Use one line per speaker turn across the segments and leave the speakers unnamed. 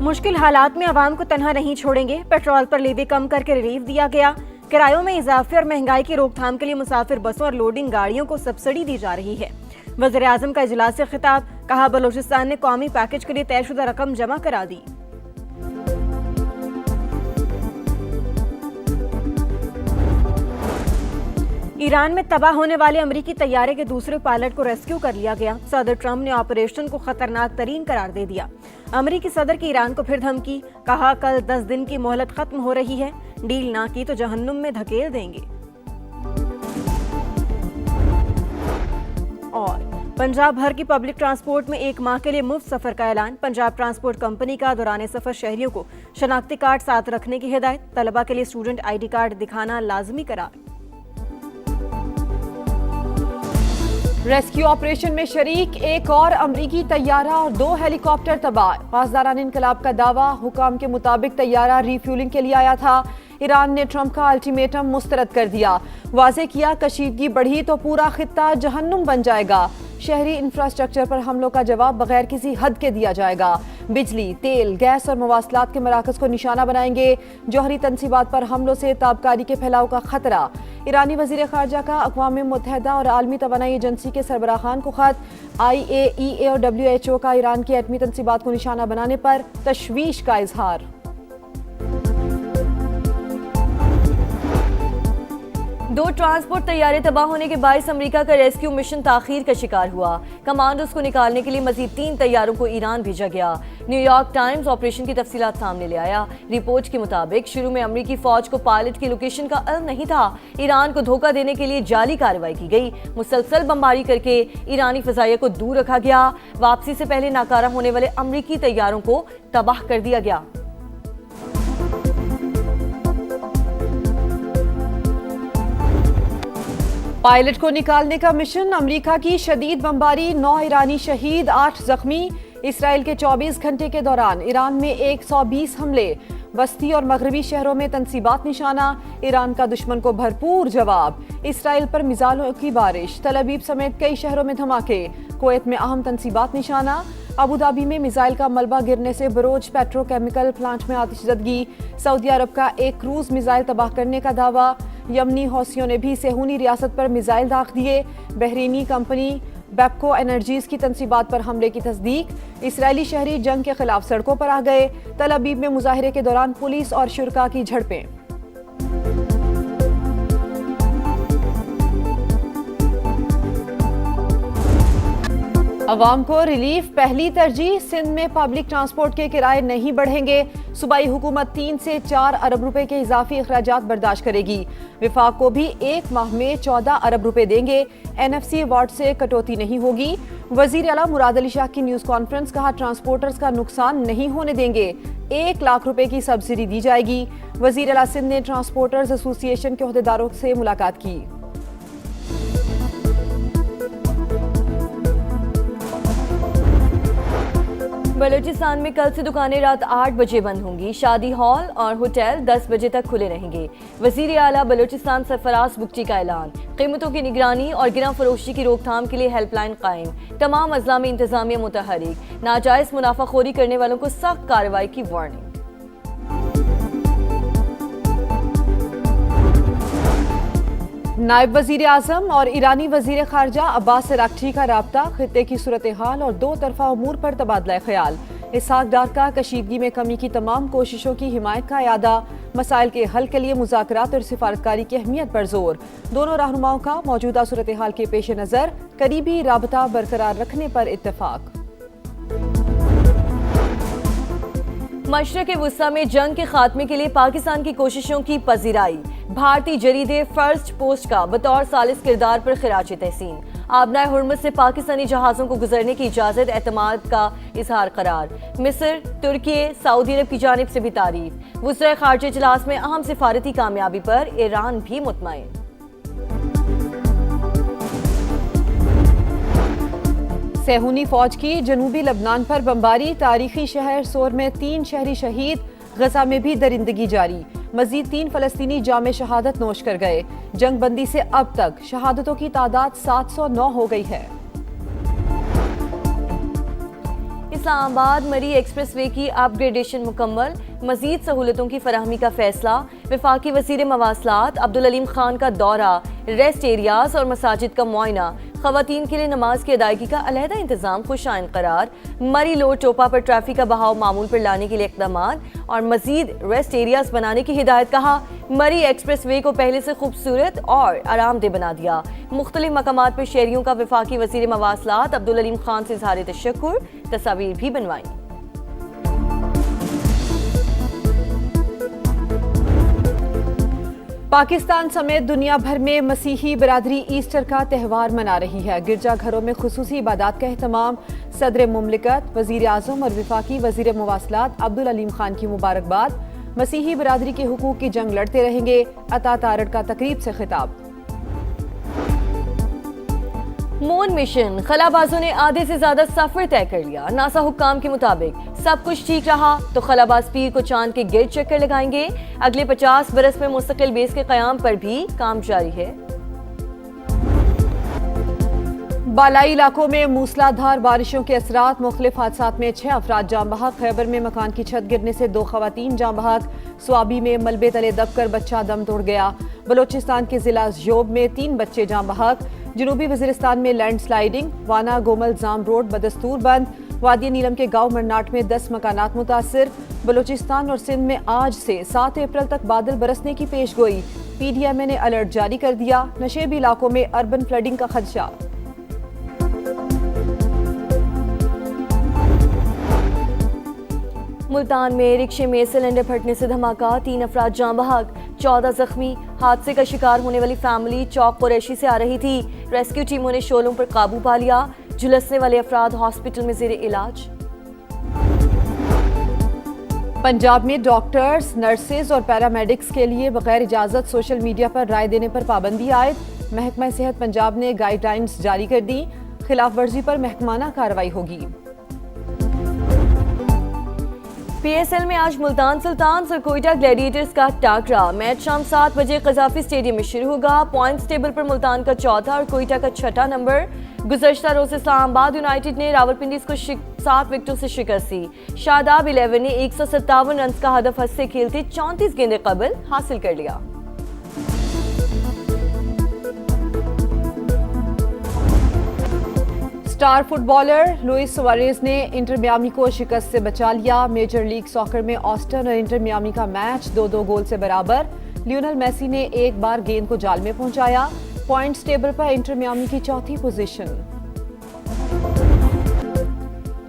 मुश्किल हालात में आवाम को तन्हा नहीं छोड़ेंगे, पेट्रोल पर लेवी कम करके रिलीफ दिया गया। किरायों में इजाफे और महंगाई की रोकथाम के लिए मुसाफिर बसों और लोडिंग गाड़ियों को सब्सिडी दी जा रही है। वज़ीर आज़म का इजलास से खिताब, कहा बलोचिस्तान ने कौमी पैकेज के लिए तयशुदा रकम जमा करा दी। ईरान में तबाह होने वाले अमरीकी तैयारे के दूसरे पायलट को रेस्क्यू कर लिया गया। सदर ट्रंप ने ऑपरेशन को खतरनाक तरीन करार दे दिया। अमरीकी सदर की ईरान को फिर धमकी, कहा कल 10 दिन की मोहलत खत्म हो रही है, डील ना की तो जहन्नुम में धकेल देंगे। और पंजाब भर की पब्लिक ट्रांसपोर्ट में 1 माह के लिए मुफ्त सफर का ऐलान। पंजाब ट्रांसपोर्ट कंपनी का दौरान सफर शहरियों को शनाख्ती कार्ड साथ रखने की हिदायत। तलबा के लिए स्टूडेंट ID कार्ड दिखाना लाजमी करार।
रेस्क्यू ऑपरेशन में शरीक एक और अमरीकी तैयारा और 2 हेलीकॉप्टर तबाह। पासदारान इनकलाब का दावा, हुकाम के मुताबिक तैयारा रिफ्यूलिंग के लिए आया था। ईरान ने ट्रंप का अल्टीमेटम मुस्तरद कर दिया। वाज़े किया, कशीदगी बढ़ी तो पूरा खित्ता जहन्नुम बन जाएगा। शहरी इंफ्रास्ट्रक्चर पर हमलों का जवाब बगैर किसी हद के दिया जाएगा। बिजली, तेल, गैस और मवासलात के मराकज़ को निशाना बनाएंगे। जौहरी तनसीबात पर हमलों से ताबकारी के फैलाव का खतरा। ईरानी वज़ीर ख़ारजा का अक़वाम मुत्तहिदा और आलमी तवानाई एजेंसी के सरबराहान को खत। IAEA और WHO का ईरान की एटमी तनसीबात को निशाना बनाने पर तशवीश का इजहार।
दो ट्रांसपोर्ट तैयारे तबाह होने के बायस अमेरिका का रेस्क्यू मिशन ताखीर का शिकार हुआ। कमांडोज को निकालने के लिए मजीद 3 तैयारों को ईरान भेजा गया। न्यूयॉर्क टाइम्स ऑपरेशन की तफसीलात सामने ले आया। रिपोर्ट के मुताबिक शुरू में अमेरिकी फौज को पायलट की लोकेशन का इल्म नहीं था। ईरान को धोखा देने के लिए जाली कार्रवाई की गई। मुसलसल बमबारी करके ईरानी फजाइया को दूर रखा गया। वापसी से पहले नाकारा होने वाले अमेरिकी तैयारों को तबाह कर दिया गया।
पायलट को निकालने का मिशन, अमेरिका की शदीद बमबारी, 9 ईरानी शहीद, 8 जख्मी। इसराइल के 24 घंटे के दौरान ईरान में 120 हमले। बस्ती और मगरबी शहरों में तनसीबात निशाना। ईरान का दुश्मन को भरपूर जवाब। इसराइल पर मिसाइलों की बारिश। तल अवीव समेत कई शहरों में धमाके। कुवैत में अहम तनसीबात निशाना। अबू धाबी में मिसाइल का मलबा गिरने से बरोज पेट्रोकेमिकल प्लांट में आतिशज़दगी। सऊदी अरब का एक क्रूज मिसाइल तबाह करने का दावा। यमनी हौसियों ने भी सेहूनी रियासत पर मिसाइल दाग दिए। बहरीनी कंपनी बैपको एनर्जीज की तनसीबात पर हमले की तस्दीक। इसराइली शहरी जंग के खिलाफ सड़कों पर आ गए। तल अवीव में मुजाहिरे के दौरान पुलिस और शुरका की झड़पें। अवाम को रिलीफ पहली तरजीह। सिंध में पब्लिक ट्रांसपोर्ट के किराए नहीं बढ़ेंगे। सूबाई हुकूमत 3 से 4 अरब रुपए के इजाफी अखराजात बर्दाश्त करेगी। विफाक को भी 1 माह में 14 अरब रुपए देंगे। NFC अवार्ड से कटौती नहीं होगी। वजीर आला मुराद अली शाह की न्यूज कॉन्फ्रेंस, कहा ट्रांसपोर्टर्स का नुकसान नहीं होने देंगे। 1 लाख रुपए की सब्सिडी दी जाएगी। वजीर आला सिंध ने ट्रांसपोर्टर्स एसोसिएशन के अहदेदारों से मुलाकात की।
बलूचिस्तान में कल से दुकानें रात 8 बजे बंद होंगी। शादी हॉल और होटल 10 बजे तक खुले रहेंगे। वजीर आला बलूचिस्तान सरफराज बुगटी का ऐलान। कीमतों की निगरानी और गिरा फरोशी की रोकथाम के लिए हेल्पलाइन कायम। तमाम अजला में इंतजामिया मुतहरिक। नाजायज मुनाफाखोरी करने वालों को सख्त कार्रवाई की वार्निंग।
नायब वजीर आजम और ईरानी वजीर खारजा अब्बास अराक्ची का राब्ता। खित्ते की सूरत हाल और 2 तरफा उमूर पर तबादला ख्याल। इसहाक डार का कशीदगी में कमी की तमाम कोशिशों की हिमायत का यादा। मसाइल के हल के लिए मुज़ाकरात और सिफारतकारी की अहमियत पर जोर। दोनों रहनुमाओं का मौजूदा सूरत हाल के पेश नज़र करीबी राबता बरकरार रखने पर इत्तेफाक।
मशरक़ वुस्ता में जंग के खात्मे के लिए पाकिस्तान की कोशिशों की पजीराई। भारतीय जरीदे फर्स्ट पोस्ट का बतौर सालिस किरदार पर खिराज तहसीन। आबनाए हुर्मुज़ से पाकिस्तानी जहाज़ों को गुजरने की इजाज़त, एतमाद का इजहार करार। मिस्र, तुर्की, सऊदी अरब की जानिब से भी तारीफ। वज़ीर ख़ारजा इजलास में अहम सिफारती कामयाबी पर ईरान भी मुतमईन।
सेहूनी फौज की जनूबी लबनान पर बमबारी। तारीखी शहर सोर में 3 शहरी शहीद। गजा में भी दरिंदगी जारी। मजीद 3 फलस्तीनी जामे शहादत नोश कर गए। जंग बंदी से अब तक शहादतों की तादाद 709 हो गई है।
इस्लामाबाद मरी एक्सप्रेसवे की अपग्रेडेशन मुकम्मल, मजीद सहूलतों की फराहमी का फैसला। वफाकी वजीर मवासलात अब्दुल अलीम खान का दौरा, रेस्ट एरियाज और मसाजिद का मुआयना, खवातीन के लिए नमाज की अदायगी का अलहदा इंतजाम खुशाइन करार। मरी लोड टोपा पर ट्रैफिक का बहाव मामूल पर लाने के लिए इक़दाम और मजीद रेस्ट एरियाज बनाने की हिदायत। कहा, मरी एक्सप्रेस वे को पहले से खूबसूरत और आरामदेह बना दिया। मुख्तलिफ मकामात पर शहरियों का वफाकी वजीर मवासलात अब्दुल अलीम खान से इज़हार तशक्कुर, तस्वीर भी बनवाई।
पाकिस्तान समेत दुनिया भर में मसीही बिरादरी ईस्टर का त्यौहार मना रही है। गिरजाघरों में खुसूसी इबादत का एहतमाम। सदर मुमलिकत, वजीर आजम और वफाकी वजीर मवासलात अब्दुल अलीम खान की मुबारकबाद। मसीही बिरादरी के हुकूक की जंग लड़ते रहेंगे। अता तारड़ का तकरीब से खिताब।
मून मिशन, खलाबाजों ने आधे से ज्यादा सफर तय कर लिया। नासा हुक्काम के मुताबिक सब कुछ ठीक रहा तो खलाबाज पीर को चांद के गिर्द चक्कर लगाएंगे। अगले 50 बरस में मुस्तकिल बेस के कयाम पर भी काम जारी है।
बालाई इलाकों में मूसलाधार बारिशों के असरात, मुख्तलिफ हादसात में 6 अफराद जाम बहक। खैबर में मकान की छत गिरने से 2 खवातीन जाम बहक। स्वाबी में मलबे तले दबकर बच्चा दम तोड़ गया। बलोचिस्तान के जिला ज़योब में 3 बच्चे जाम बहक। जनूबी वजीरिस्तान में लैंडस्लाइडिंग, वाना गोमल जाम रोड बदस्तूर बंद। वादी नीलम के गांव मरनाट में 10 मकानात मुतासिर। बलोचिस्तान और सिंध में आज से 7 अप्रैल तक बादल बरसने की पेशगोई। PDMA ने अलर्ट जारी कर दिया। नशेबी इलाकों में अर्बन फ्लडिंग का खदशा।
मुल्तान में रिक्शे में सिलेंडर फटने से धमाका, 3 अफराद जाम बहक, 14 जख्मी। हादसे का शिकार होने वाली फैमिली चौक कुरैशी से आ रही थी। रेस्क्यू टीमों ने शोलों पर काबू पा लिया। झुलसने वाले अफराद हॉस्पिटल में जेर इलाज।
पंजाब में डॉक्टर्स, नर्सेज और पैरामेडिक्स के लिए बगैर इजाजत सोशल मीडिया पर राय देने पर पाबंदी आयद। महकमा सेहत पंजाब ने गाइडलाइंस जारी कर दी। खिलाफ वर्जी पर महकमाना कार्रवाई होगी।
PSL में आज मुल्तान सुल्तान्स और कोयटा ग्लैडिएटर्स का टाकरा। मैच शाम 7 बजे कजाफी स्टेडियम में शुरू होगा। पॉइंट्स टेबल पर मुल्तान का 4था और कोयटा का 6ठा नंबर। गुज़श्ता रोज इस्लामाबाद यूनाइटेड ने रावलपिंडी को 7 विकेटों से शिकस्त दी। शादाब 11 ने 157 रन का हदफ हंसते खेलते 34 गेंदें कबल हासिल कर लिया।
स्टार फुटबॉलर लुइस सुआरेज ने इंटर मियामी को शिकस्त से बचा लिया। मेजर लीग सॉकर में ऑस्टन और इंटर मियामी का मैच 2-2 गोल से बराबर। लियोनेल मेसी ने एक बार गेंद को जाल में पहुंचाया। पॉइंट्स टेबल पर इंटर मियामी की 4थी पोजीशन।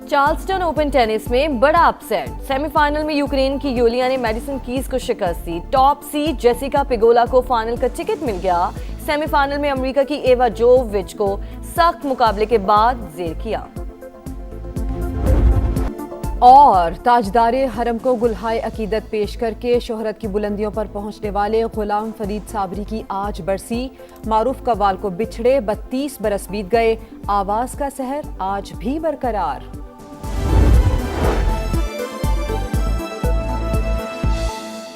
चार्ल्सटन ओपन टेनिस में बड़ा अपसेट। सेमीफाइनल में यूक्रेन की यूलिया ने मेडिसन कीज को शिकस्त दी। टॉप सीड जेसिका पिगोला को फाइनल का टिकट मिल गया। सेमीफाइनल में अमेरिका की एवा जोकोविच को सख्त मुकाबले के बाद जेर किया।
और ताजदारे हरम को गुलहाए अकीदत पेश करके शोहरत की बुलंदियों पर पहुंचने वाले गुलाम फरीद साबरी की आज बरसी। मारूफ कव्वाल को बिछड़े 32 बरस बीत गए। आवाज का सहर आज भी बरकरार।